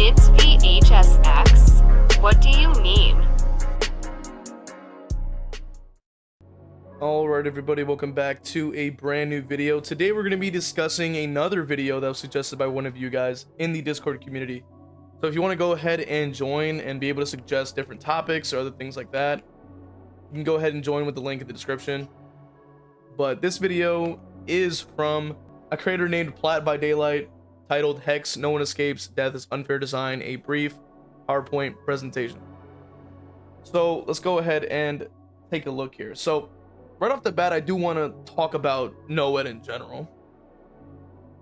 It's v.h.s.x? What do you mean? Alright everybody, welcome back to a brand new video. Today we're going to be discussing another video that was suggested by one of you guys in the Discord community. So if you want to go ahead and join and be able to suggest different topics or other things like that, you can go ahead and join with the link in the description. But this video is from a creator named Plat by Daylight, titled Hex, No One Escapes, Death is Unfair Design, a brief PowerPoint presentation. So let's go ahead and take a look here. So right off the bat, I do want to talk about NOED in general.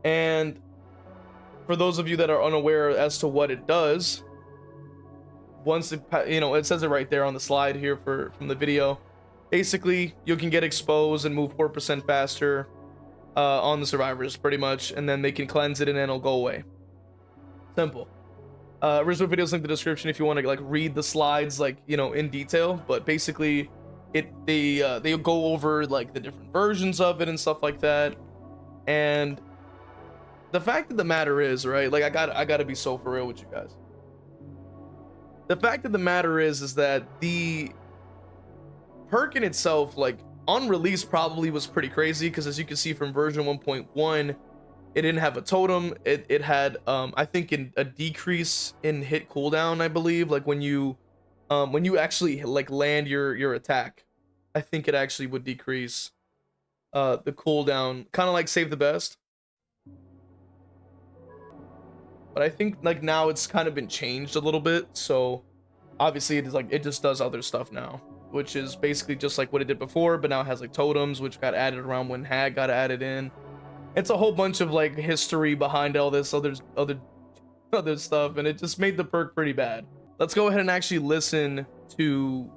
And for those of you that are unaware as to what it does, once it, it says it right there on the slide here from the video. Basically, you can get exposed and move 4% faster on the survivors, pretty much, and then they can cleanse it and then it'll go away. Simple. Original videos link in the description if you want to like read the slides in detail. But basically, they go over like the different versions of it and stuff like that. And the fact of the matter is, right, like I gotta be so for real with you guys. The fact of the matter is that the perk in itself, like on release, probably was pretty crazy, because as you can see from version 1.1, it didn't have a totem. It had I think a decrease in hit cooldown, I believe, like when you actually like land your attack. I think it actually would decrease the cooldown, kind of like Save the Best. But I think like now it's kind of been changed a little bit, so obviously it is like it just does other stuff now, which is basically just like what it did before, but now it has like totems, which got added around when Hag got added in. It's a whole bunch of like history behind all this other stuff, and it just made the perk pretty bad. Let's go ahead and actually listen to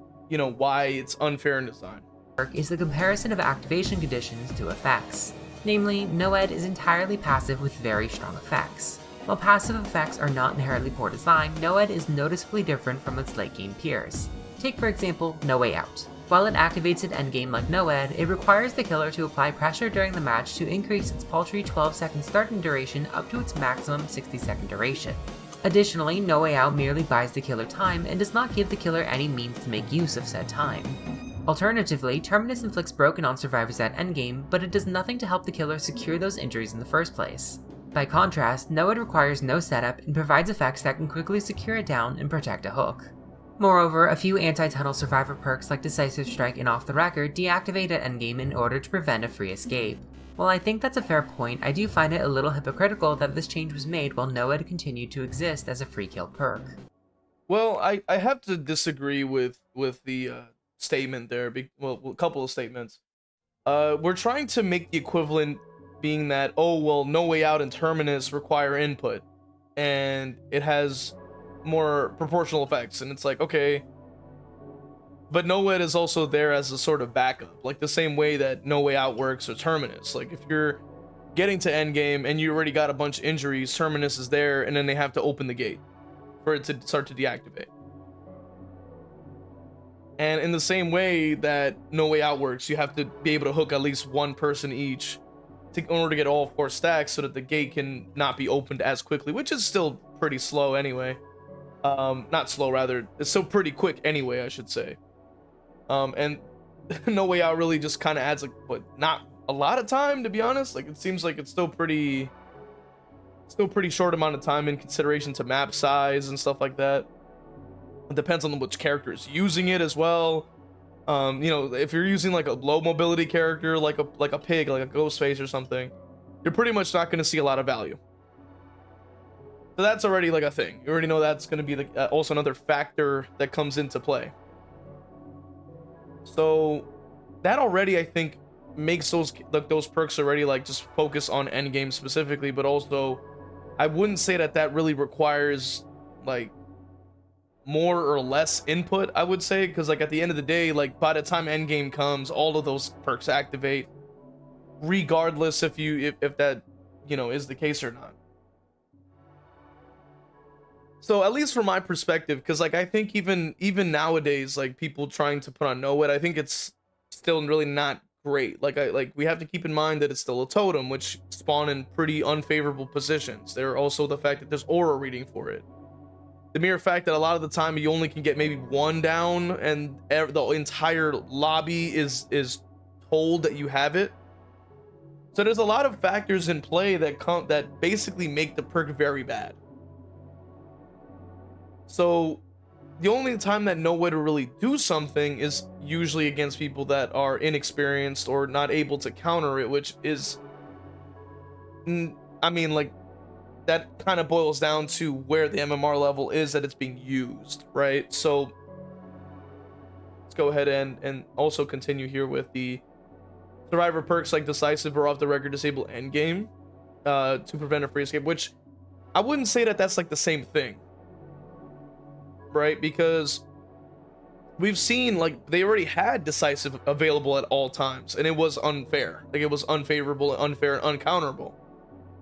why it's unfair in design. Perk is the comparison of activation conditions to effects. Namely, NOED is entirely passive with very strong effects. While passive effects are not inherently poor design, NOED is noticeably different from its late game peers. Take for example, No Way Out. While it activates at endgame like NOED, it requires the killer to apply pressure during the match to increase its paltry 12-second starting duration up to its maximum 60-second duration. Additionally, No Way Out merely buys the killer time and does not give the killer any means to make use of said time. Alternatively, Terminus inflicts broken on survivors at endgame, but it does nothing to help the killer secure those injuries in the first place. By contrast, NOED requires no setup and provides effects that can quickly secure it down and protect a hook. Moreover, a few anti-tunnel survivor perks like Decisive Strike and Off the Record deactivate at endgame in order to prevent a free escape. While I think that's a fair point, I do find it a little hypocritical that this change was made while NOED continued to exist as a free kill perk. Well, I have to disagree with the statement there. Well, a couple of statements. We're trying to make the equivalent being that, oh well, No Way Out and Terminus require input, and it has more proportional effects, and it's like, okay, but NOED is also there as a sort of backup, like the same way that No Way Out works or Terminus. Like if you're getting to endgame and you already got a bunch of injuries, Terminus is there, and then they have to open the gate for it to start to deactivate. And in the same way that No Way Out works, you have to be able to hook at least one person each in order to get all 4 stacks, so that the gate can not be opened as quickly, which is still pretty slow anyway. Not slow, rather, it's still pretty quick anyway, I should say. And No Way Out really just kind of adds like, what, not a lot of time, to be honest. Like it seems like it's still pretty short amount of time in consideration to map size and stuff like that. It depends on which character is using it as well. If you're using like a low mobility character, like a pig, like a Ghostface or something, you're pretty much not going to see a lot of value. So that's already like a thing. You already know that's going to be also another factor that comes into play. So that already, I think, makes those perks already like just focus on endgame specifically, but also I wouldn't say that really requires like more or less input, I would say, because like at the end of the day, like by the time endgame comes, all of those perks activate, regardless if that is the case or not. So at least from my perspective, because like I think even nowadays, like people trying to put on NOED, I think it's still really not great. Like we have to keep in mind that it's still a totem, which spawn in pretty unfavorable positions. There are also the fact that there's aura reading for it. the mere fact that a lot of the time you only can get maybe one down and the entire lobby is told that you have it. So there's a lot of factors in play that basically make the perk very bad. So the only time that NOED will really do something is usually against people that are inexperienced or not able to counter it, which is, I mean, like, that kind of boils down to where the MMR level is that it's being used, right? So let's go ahead and also continue here with the survivor perks like decisive or off the record disable endgame to prevent a free escape, which I wouldn't say that that's like the same thing, right? Because we've seen, like, they already had decisive available at all times, and it was unfair. Like, it was unfavorable, unfair, and uncounterable.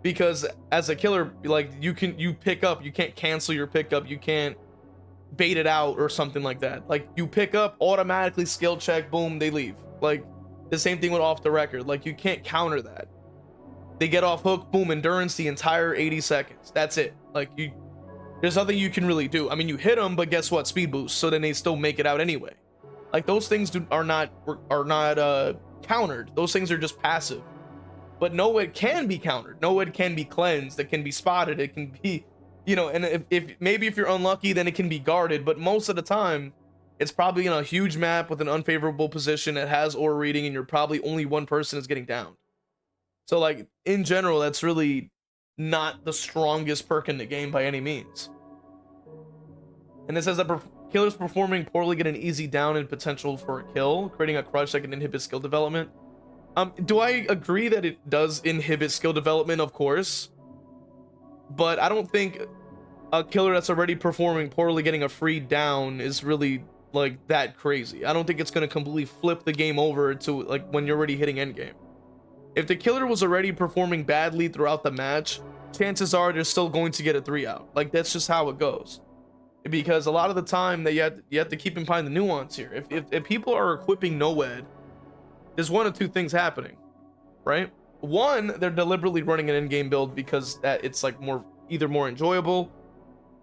Because as a killer, like, you pick up, you can't cancel your pickup, you can't bait it out or something like that. Like, you pick up, automatically skill check, boom, they leave. Like, the same thing with off the record. Like, you can't counter that. They get off hook, boom, endurance the entire 80 seconds. That's it. Like, there's nothing you can really do. I mean, you hit them, but guess what? Speed boost. So then they still make it out anyway. Like, those things are not countered. Those things are just passive. But NOED can be countered. NOED can be cleansed. It can be spotted. It can be, you know, and if maybe if you're unlucky, then it can be guarded. But most of the time, it's probably in a huge map with an unfavorable position. It has aura reading, and you're probably only one person is getting down. So, like, in general, that's really not the strongest perk in the game by any means. And it says that killers performing poorly get an easy down and potential for a kill, creating a crush that can inhibit skill development. Do I agree that it does inhibit skill development? Of course. But I don't think a killer that's already performing poorly getting a free down is really, like, that crazy. I don't think it's going to completely flip the game over to, like, when you're already hitting endgame. If the killer was already performing badly throughout the match, chances are they're still going to get a 3 out. Like, that's just how it goes. Because a lot of the time that you have to keep in mind the nuance here. If people are equipping NOED, there's one of two things happening, right? One, they're deliberately running an in-game build because that it's like either more enjoyable,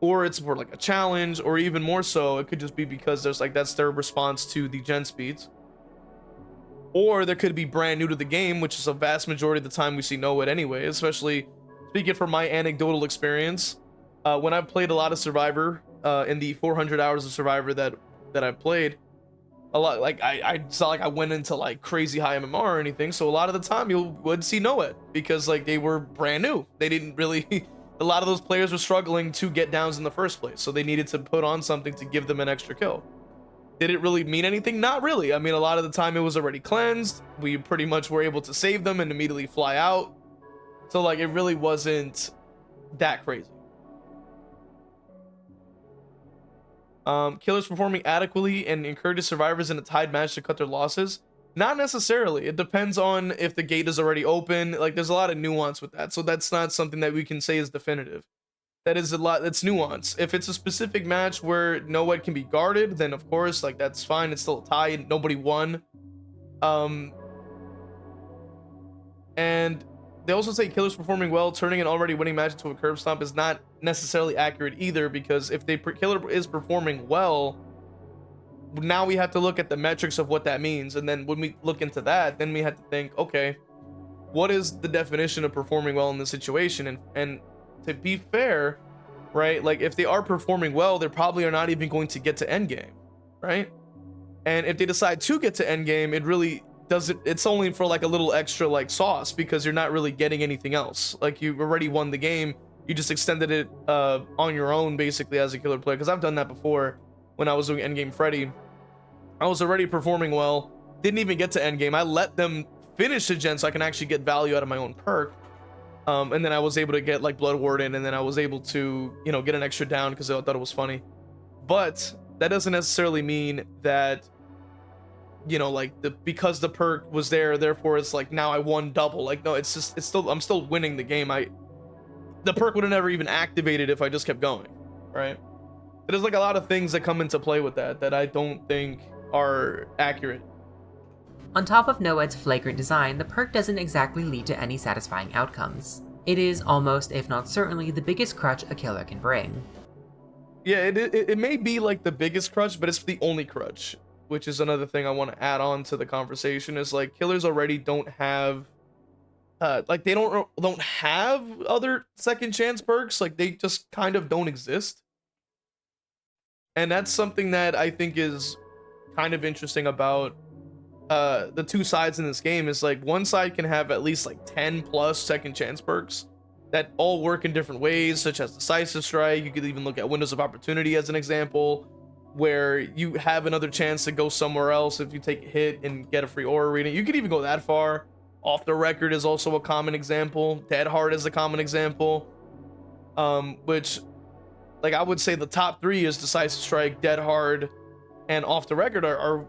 or it's more like a challenge, or even more so, it could just be because there's like that's their response to the gen speeds. Or there could be brand new to the game, which is a vast majority of the time we see NOED anyway. Especially speaking from my anecdotal experience, when I played a lot of Survivor, in the 400 hours of Survivor that I played. A lot, like, it's not like I went into like crazy high MMR or anything, so a lot of the time you would see NOED because like they were brand new. They didn't really a lot of those players were struggling to get downs in the first place, so they needed to put on something to give them an extra kill. Did it really mean anything? Not really. I mean, a lot of the time it was already cleansed. We pretty much were able to save them and immediately fly out, so like it really wasn't that crazy. Killers performing adequately and encourages survivors in a tied match to cut their losses. Not necessarily. It depends on if the gate is already open. Like, there's a lot of nuance with that, so that's not something that we can say is definitive. That is a lot. That's nuance. If it's a specific match where NOED can be guarded, then of course, like, that's fine. It's still a tie. Nobody won. And they also say killers performing well, turning an already winning match into a curb stomp is not necessarily accurate either, because if the killer is performing well, now we have to look at the metrics of what that means. And then when we look into that, then we have to think, okay, what is the definition of performing well in this situation? And to be fair, right, like if they are performing well, they probably are not even going to get to endgame, right? And if they decide to get to endgame, it really doesn't, it's only for like a little extra like sauce, because you're not really getting anything else. Like, you've already won the game, you just extended it on your own basically as a killer player. Because I've done that before when I was doing endgame Freddy. I was already performing well, didn't even get to endgame. I let them finish the gen so I can actually get value out of my own perk, and then I was able to get like Blood Warden, and then I was able to, you know, get an extra down because I thought it was funny. But that doesn't necessarily mean that, you know, like because the perk was there, therefore it's like now I won double. Like, no, it's just, I'm still winning the game. The perk would have never even activated if I just kept going, right? There's like a lot of things that come into play with that I don't think are accurate. On top of NOED's flagrant design, the perk doesn't exactly lead to any satisfying outcomes. It is almost, if not certainly, the biggest crutch a killer can bring. Yeah, it may be like the biggest crutch, but it's the only crutch, which is another thing I want to add on to the conversation. Is like killers already don't have like they don't have other second chance perks, like they just kind of don't exist. And that's something that I think is kind of interesting about the two sides in this game. Is like one side can have at least like 10 plus second chance perks that all work in different ways, such as decisive strike. You could even look at windows of opportunity as an example, where you have another chance to go somewhere else if you take a hit and get a free aura reading. You could even go that far. Off the record is also a common example. Dead hard is a common example, which, like, I would say the top three is decisive strike, dead hard, and off the record are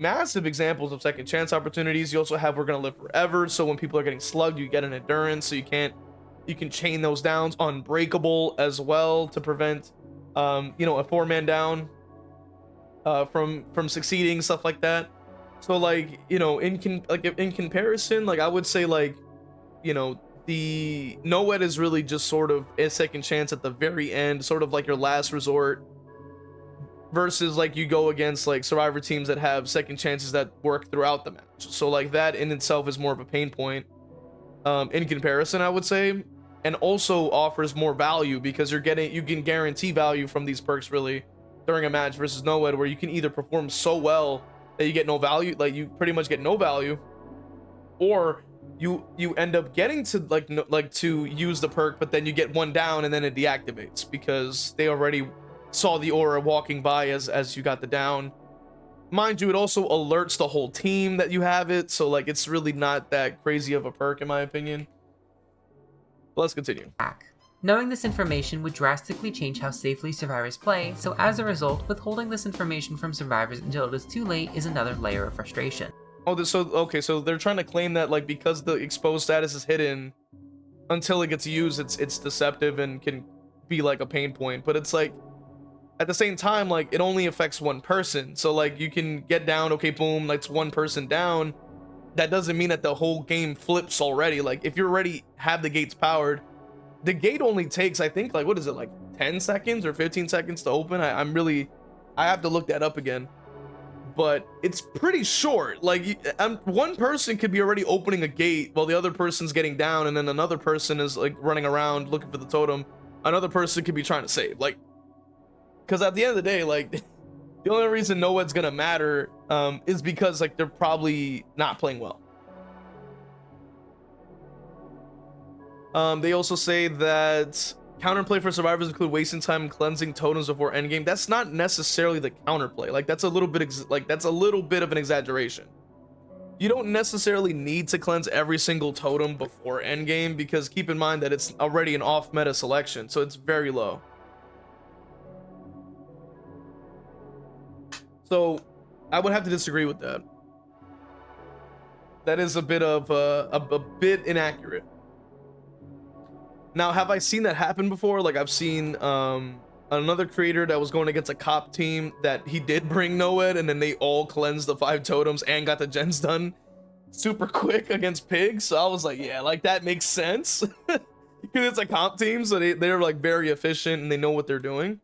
massive examples of second chance opportunities. You also have we're gonna live forever, so when people are getting slugged, you get an endurance, so you can chain those downs. Unbreakable as well to prevent a 4-man down from succeeding, stuff like that. So like, in comparison, like I would say, like, the NOED is really just sort of a second chance at the very end, sort of like your last resort, versus like you go against like survivor teams that have second chances that work throughout the match. So like that in itself is more of a pain point in comparison, I would say, and also offers more value because you can guarantee value from these perks really during a match, versus NOED, where you can either perform so well that you get no value, like you pretty much get no value, or you end up getting to to use the perk, but then you get one down and then it deactivates because they already saw the aura walking by as you got the down. Mind you, it also alerts the whole team that you have it, so like it's really not that crazy of a perk in my opinion. But let's continue. Knowing this information would drastically change how safely survivors play, so as a result, withholding this information from survivors until it is too late is another layer of frustration. Oh, so they're trying to claim that like because the exposed status is hidden until it gets used, it's deceptive and can be like a pain point. But it's like at the same time, like it only affects one person, so like you can get down, okay, boom, that's one person down. That doesn't mean that the whole game flips already. Like if you already have the gates powered, the gate only takes, I think, like, what is it, like 10 seconds or 15 seconds to open? I have to look that up again, but it's pretty short. Like one person could be already opening a gate while the other person's getting down, and then another person is like running around looking for the totem. Another person could be trying to save, like, because at the end of the day, like the only reason NOED's gonna matter is because like they're probably not playing well. They also say that counterplay for survivors include wasting time cleansing totems before endgame. That's not necessarily the counterplay. Like that's a little bit of an exaggeration. You don't necessarily need to cleanse every single totem before endgame, because keep in mind that it's already an off meta selection, so it's very low. So I would have to disagree with that. That is a bit of a bit inaccurate. Now, have I seen that happen before? Like I've seen another creator that was going against a cop team that he did bring NOED, and then they all cleansed the 5 totems and got the gens done super quick against pigs. So I was like, yeah, like that makes sense. Because it's a comp team, so they're like very efficient and they know what they're doing.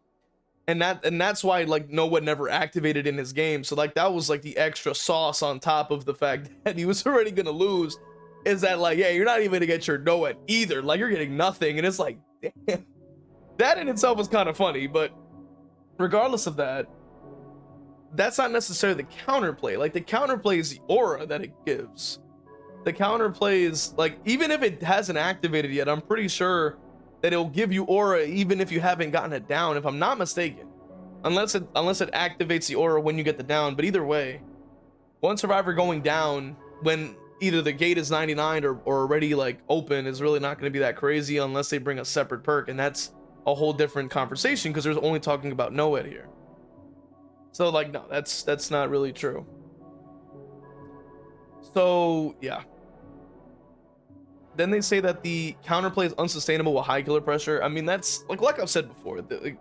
And that's why like NOED never activated in his game. So like that was like the extra sauce on top of the fact that he was already gonna lose. Is that like, yeah, you're not even gonna get your NOED either, like you're getting nothing. And it's like, damn, that in itself was kind of funny. But regardless of that, that's not necessarily the counterplay. Like the counterplay is the aura that it gives. The counterplay is like, even if it hasn't activated yet, I'm pretty sure that it'll give you aura even if you haven't gotten it down, if I'm not mistaken, unless it activates the aura when you get the down. But either way, one survivor going down when either the gate is 99 or already like open is really not going to be that crazy unless they bring a separate perk, and that's a whole different conversation because there's only talking about NOED here. So like, no, that's not really true. So yeah. Then they say that the counterplay is unsustainable with high killer pressure. I mean, that's like I've said before, the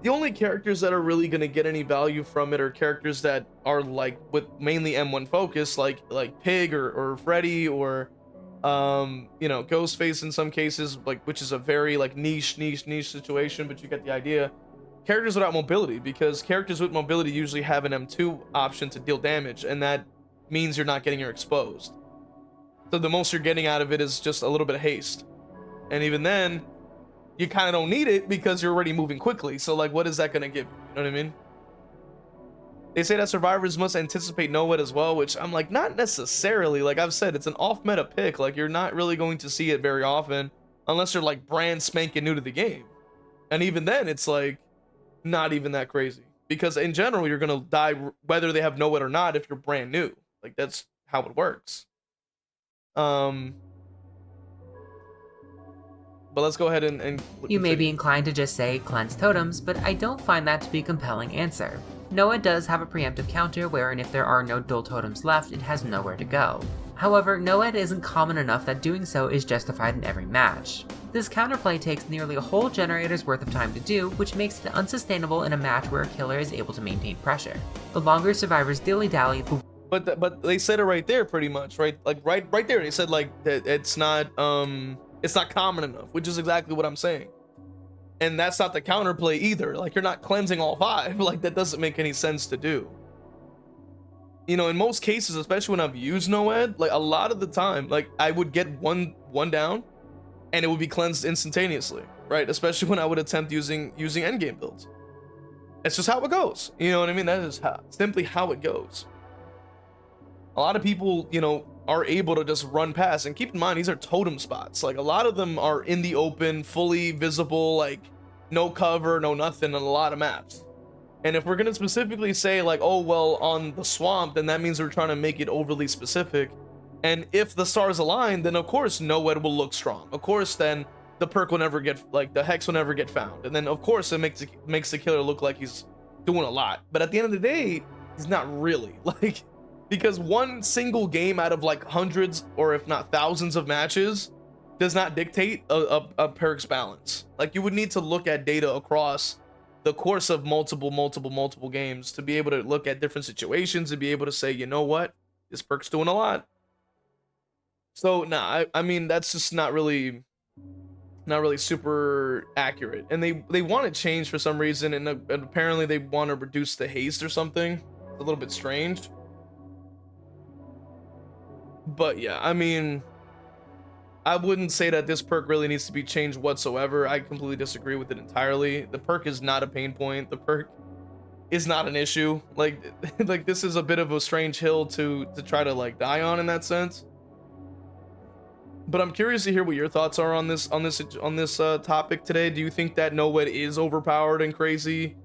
only characters that are really going to get any value from it are characters that are like with mainly M1 focus, like Pig or Freddy or Ghostface in some cases, like, which is a very like niche situation, but you get the idea. characters without mobility, because characters with mobility usually have an M2 option to deal damage, and that means you're not getting your exposed. So the most you're getting out of it is just a little bit of haste. And even then, you kind of don't need it because you're already moving quickly. So like, what is that going to give you? You know what I mean? They say that survivors must anticipate NOED as well, which I'm like, not necessarily. Like I've said, it's an off-meta pick. Like you're not really going to see it very often unless you're like brand spanking new to the game. And even then, it's like not even that crazy. Because in general, you're going to die whether they have NOED or not if you're brand new. Like that's how it works. But let's go ahead and you may be inclined to just say cleanse totems, but I don't find that to be a compelling answer. NOED does have a preemptive counter wherein if there are no dual totems left, it has nowhere to go. However, NOED isn't common enough that doing so is justified in every match. This counterplay takes nearly a whole generator's worth of time to do, which makes it unsustainable in a match where a killer is able to maintain pressure. The longer survivors dilly-dally, the But they said it right there, pretty much, right? Like right there, they said like that it's not common enough, which is exactly what I'm saying. And that's not the counterplay either. Like you're not cleansing all 5. Like that doesn't make any sense to do. You know, in most cases, especially when I've used NOED, like a lot of the time, like I would get one down, and it would be cleansed instantaneously, right? Especially when I would attempt using endgame builds. It's just how it goes. You know what I mean? That is simply how it goes. A lot of people, you know, are able to just run past, and keep in mind, these are totem spots. Like a lot of them are in the open, fully visible, like no cover, no nothing on a lot of maps. And if we're going to specifically say like, oh, well, on the swamp, then that means we're trying to make it overly specific. And if the stars align, then of course NOED will look strong. Of course, then the perk will never get, like the hex will never get found. And then of course it makes the killer look like he's doing a lot. But at the end of the day, he's not really. Like, because one single game out of like hundreds or if not thousands of matches does not dictate a perk's balance. Like you would need to look at data across the course of multiple games to be able to look at different situations and be able to say, you know what, this perk's doing a lot. So nah, I mean that's just not really super accurate. And they want to change for some reason, and apparently they want to reduce the haste or something. It's a little bit strange. But yeah, I mean, I wouldn't say that this perk really needs to be changed whatsoever. I completely disagree with it entirely. The perk is not a pain point. The perk is not an issue. Like this is a bit of a strange hill to try to like die on in that sense. But I'm curious to hear what your thoughts are on this topic today. Do you think that NOED is overpowered and crazy,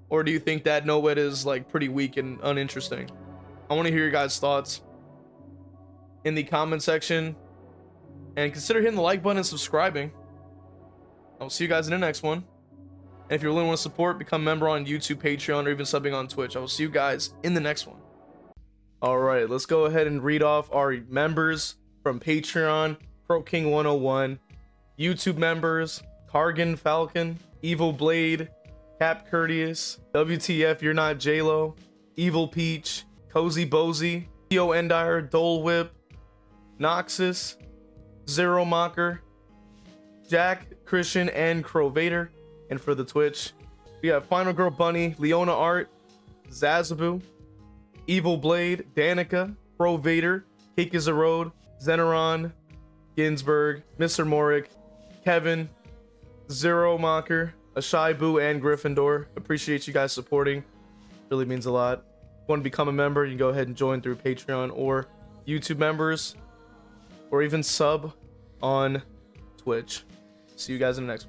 or do you think that NOED is like pretty weak and uninteresting? I want to hear your guys' thoughts in the comment section, and consider hitting the like button and subscribing. I'll see you guys in the next one. And if you really want to support, become a member on YouTube, Patreon, or even subbing on Twitch. I will see you guys in the next one. All right, let's go ahead and read off our members from Patreon. Pro King 101, YouTube members: Cargan Falcon, Evil Blade, Cap Courteous, WTF You're Not J-Lo, Evil Peach, Cozy Bozy, Theo Endire, Dole Whip, Noxus, Zero Mocker, Jack, Christian, and Crow Vader. And for the Twitch, we have Final Girl Bunny, Leona Art, Zazabu, Evil Blade, Danica, Crow Vader, Cake is a Road, Zeneron, Ginsburg, Mr. Morik, Kevin, Zero Mocker, Ashai Boo, and Gryffindor. Appreciate you guys supporting. Really means a lot. If you want to become a member, you can go ahead and join through Patreon or YouTube members, or even sub on Twitch. See you guys in the next one.